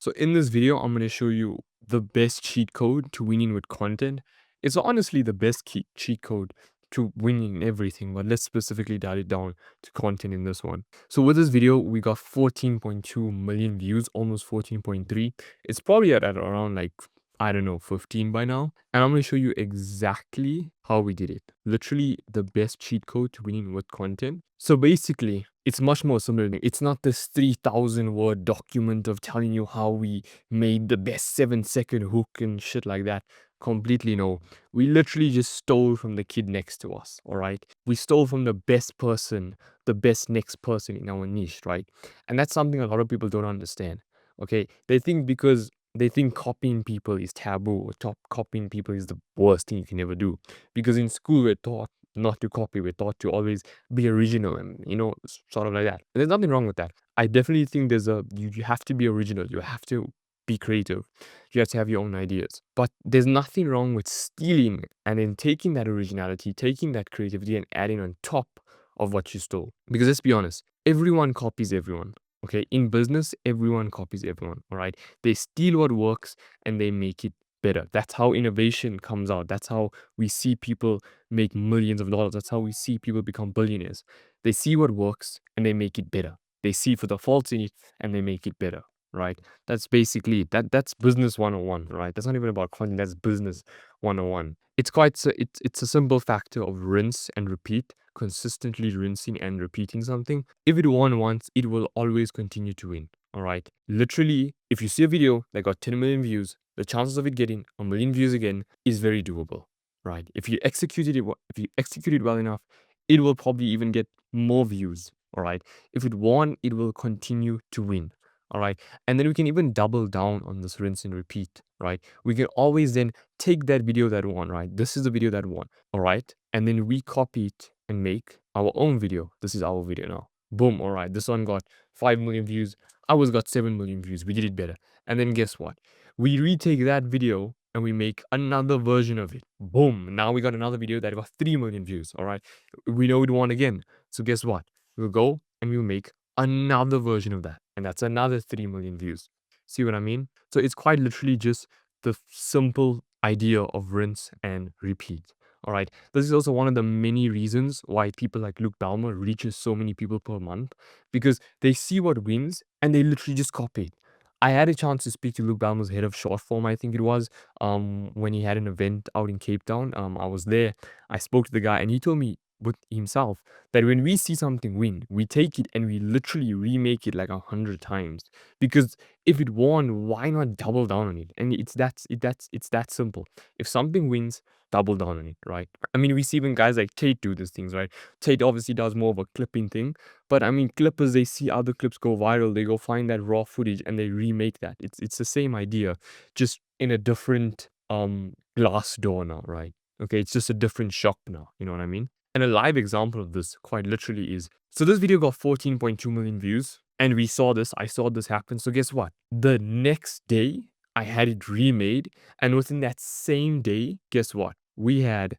So in this video, I'm going to show you the best cheat code to winning with content. It's honestly the best cheat code to winning everything, but let's specifically dial it down to content in this one. So with this video, we got 14.2 million views, almost 14.3. It's probably at around like, I don't know, 15 by now. And I'm going to show you exactly how we did it. Literally the best cheat code to winning with content. So basically, it's much more similar. It's not this 3,000 word document of telling you how we made the best 7-second hook and shit like that. Completely no. We literally just stole from the kid next to us, all right? We stole from the best person, the best next person in our niche, right? And that's something a lot of people don't understand, okay? They think copying people is taboo or copying people is the worst thing you can ever do. Because in school, we're taught not to copy, we're taught to always be original and sort of like that. And there's nothing wrong with that. I definitely think you have to be original, you have to be creative, you have to have your own ideas, but there's nothing wrong with stealing and then taking that originality, taking that creativity and adding on top of what you stole. Because let's be honest, everyone copies everyone. Okay, in business, everyone copies everyone. All right, they steal what works and they make it better. That's how innovation comes out. That's how we see people make millions of dollars. That's how we see people become billionaires. They see what works and they make it better. They see for the faults in it and they make it better, right? That's basically that's business 101, right? That's not even about content, that's business 101. It's a simple factor of rinse and repeat, consistently rinsing and repeating something. If it won once, it will always continue to win. All right. Literally, if you see a video that got 10 million views, the chances of it getting a million views again is very doable, right? If you execute it well enough, it will probably even get more views. All right. If it won, it will continue to win. All right. And then we can even double down on this rinse and repeat, right? We can always then take that video that won, right? This is the video that won. All right. And then we copy it and make our own video. This is our video now. Boom. All right. This one got 5 million views. Ours got 7 million views. We did it better. And then guess what? We retake that video and we make another version of it. Boom. Now we got another video that got 3 million views. All right. We know it won again. So guess what? We'll go and we'll make another version of that. And that's another 3 million views. See what I mean? So it's quite literally just the simple idea of rinse and repeat. All right. This is also one of the many reasons why people like Luke Ballmer reaches so many people per month, because they see what wins and they literally just copy it. I had a chance to speak to Luke Ballmer's head of short form, I think it was, when he had an event out in Cape Town. I was there. I spoke to the guy and he told me with himself that when we see something win, we take it and we literally remake it like 100 times. Because if it won, why not double down on it? And it's that simple. If something wins, double down on it, right? I mean, we see even guys like Tate do these things, right? Tate obviously does more of a clipping thing, but I mean, clippers, they see other clips go viral, they go find that raw footage and they remake that. It's the same idea, just in a different glass door now, right? Okay, it's just a different shop now. You know what I mean? And a live example of this, quite literally, is so this video got 14.2 million views, and I saw this happen. So guess what? The next day, I had it remade, and within that same day, guess what? We had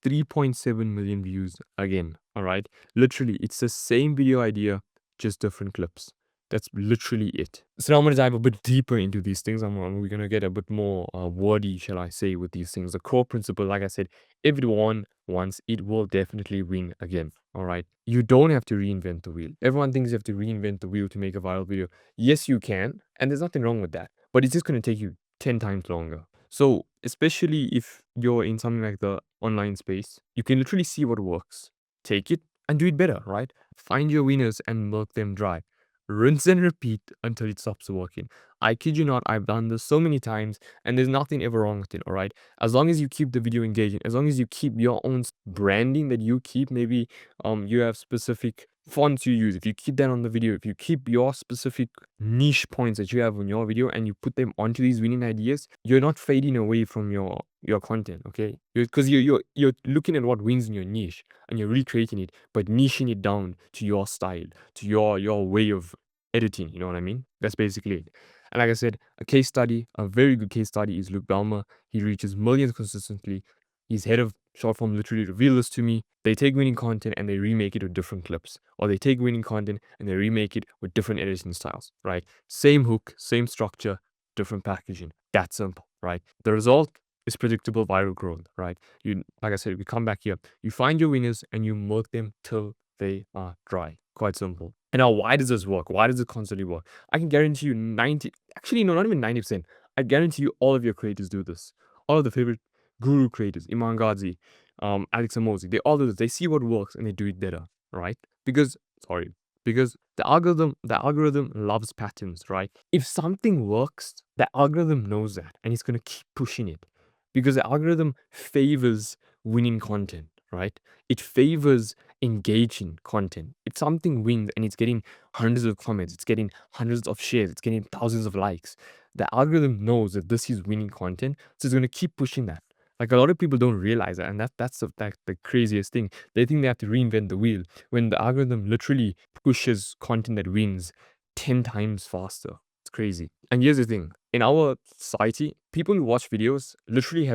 3.7 million views again. All right. Literally, it's the same video idea, just different clips. That's literally it. So now I'm going to dive a bit deeper into these things. We're going to get a bit more wordy, shall I say, with these things. The core principle, like I said, if it won once, it will definitely win again. All right. You don't have to reinvent the wheel. Everyone thinks you have to reinvent the wheel to make a viral video. Yes, you can. And there's nothing wrong with that. But it's just going to take you 10 times longer. So, especially if you're in something like the online space, you can literally see what works, take it and do it better, right? Find your winners and milk them dry. Rinse and repeat until it stops working. I kid you not, I've done this so many times and there's nothing ever wrong with it, all right? As long as you keep the video engaging, as long as you keep your own branding that you keep, maybe you have specific fonts you use, if you keep that on the video, if you keep your specific niche points that you have on your video and you put them onto these winning ideas, you're not fading away from your content, okay? Because you're looking at what wins in your niche and you're recreating it, but niching it down to your style, to your way of editing. You know what I mean? That's basically it. And like I said, a case study, a very good case study is Luke Ballmer. He reaches millions consistently. His head of short form literally revealed this to me. They take winning content and they remake it with different clips, or they take winning content and they remake it with different editing styles, right? Same hook, same structure, different packaging. That simple, right? The result is predictable viral growth, right? You, like I said, we come back here, you find your winners and you milk them till they are dry. Quite simple. And now, why does this work? Why does it constantly work? I can guarantee you 90, actually, no, not even 90%. I guarantee you all of your creators do this. All of the favorite guru creators, Iman Ghazi, Alex Amosi, they all do this. They see what works and they do it better, right? Because, sorry, because the algorithm loves patterns, right? If something works, the algorithm knows that and it's going to keep pushing it because the algorithm favors winning content, right? It favors engaging content. If something wins and it's getting hundreds of comments, it's getting hundreds of shares, it's getting thousands of likes, the algorithm knows that this is winning content, so it's going to keep pushing that. Like, a lot of people don't realize that, and that's the craziest thing. They think they have to reinvent the wheel when the algorithm literally pushes content that wins 10 times faster. It's crazy. And here's the thing. In our society, people who watch videos literally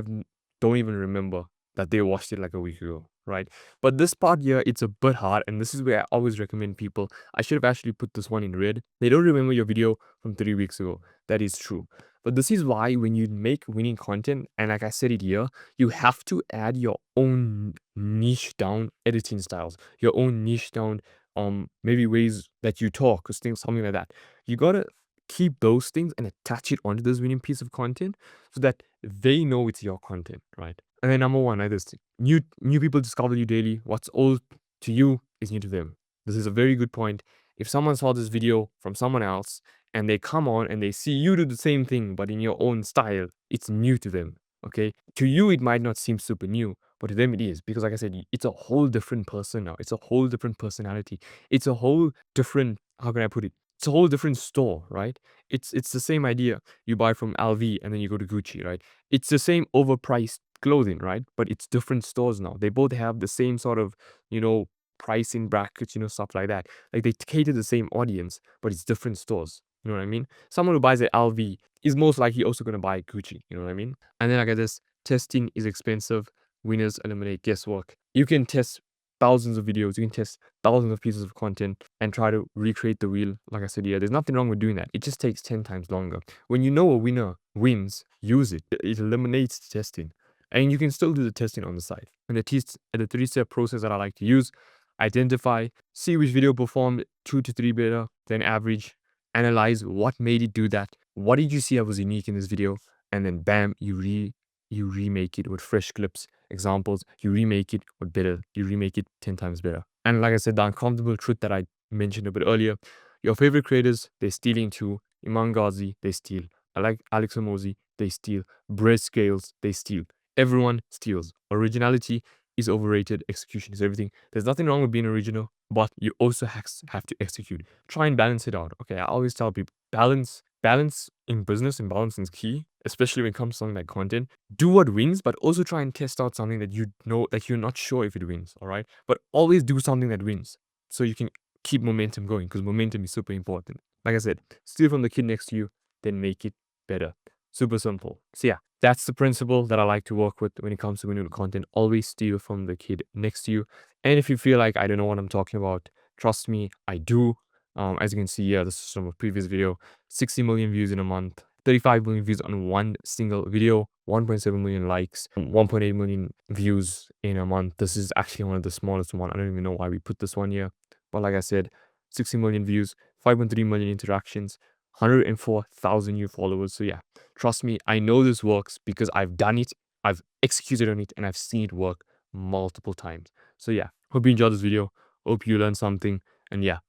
don't even remember that they watched it like a week ago, right? But this part here, it's a bit hard, and this is where I always recommend people. I should have actually put this one in red. They don't remember your video from 3 weeks ago. That is true. But this is why when you make winning content, and like I said it here, you have to add your own niche down editing styles, your own niche down maybe ways that you talk or things, something like that. You gotta keep those things and attach it onto this winning piece of content so that they know it's your content, right? And then number one, like this, new people discover you daily. What's old to you is new to them. This is a very good point. If someone saw this video from someone else and they come on and they see you do the same thing but in your own style, it's new to them. Okay, to you it might not seem super new, but to them it is, because like I said, it's a whole different person now. It's a whole different personality. It's a whole different, how can I put it? It's a whole different store, right? It's the same idea. You buy from LV and then you go to Gucci, right? It's the same overpriced clothing, right? But it's different stores now. They both have the same sort of, pricing brackets, stuff like that. Like, they cater the same audience, but it's different stores. You know what I mean? Someone who buys at LV is most likely also going to buy Gucci. You know what I mean? And then I get this, testing is expensive. Winners eliminate guesswork. You can test thousands of videos, you can test thousands of pieces of content and try to recreate the wheel. Like I said, yeah, there's nothing wrong with doing that. It just takes 10 times longer. When you know a winner wins, use it. It eliminates the testing. And you can still do the testing on the side. And the three-step process that I like to use: identify, see which video performed 2 to 3 better than average, analyze what made it do that, what did you see that was unique in this video, and then bam, you remake it with fresh clips, examples, you remake it with better, you remake it 10 times better. And like I said, the uncomfortable truth that I mentioned a bit earlier, your favorite creators, they're stealing too. Iman Ghazi, they steal. I like Alex Amosi, they steal. Brett Scales, they steal. Everyone steals. Originality is overrated. Execution is everything. There's nothing wrong with being original, but you also have to execute. Try and balance it out. Okay, I always tell people, balance in business and balance is key, especially when it comes to something like content. Do what wins, but also try and test out something that you know that you're not sure if it wins. All right, but always do something that wins so you can keep momentum going, because momentum is super important. Like I said, steal from the kid next to you, then make it better. Super simple. So yeah, that's the principle that I like to work with when it comes to winning content. Always steal from the kid next to you. And if you feel like I don't know what I'm talking about, trust me, I do. As you can see here, this is from a previous video. 60 million views in a month, 35 million views on one single video, 1.7 million likes, 1.8 million views in a month. This is actually one of the smallest one. I don't even know why we put this one here. But like I said, 60 million views, 5.3 million interactions, 104,000 new followers. So yeah, trust me, I know this works because I've done it, I've executed on it, and I've seen it work multiple times. So yeah, hope you enjoyed this video. Hope you learned something. And yeah,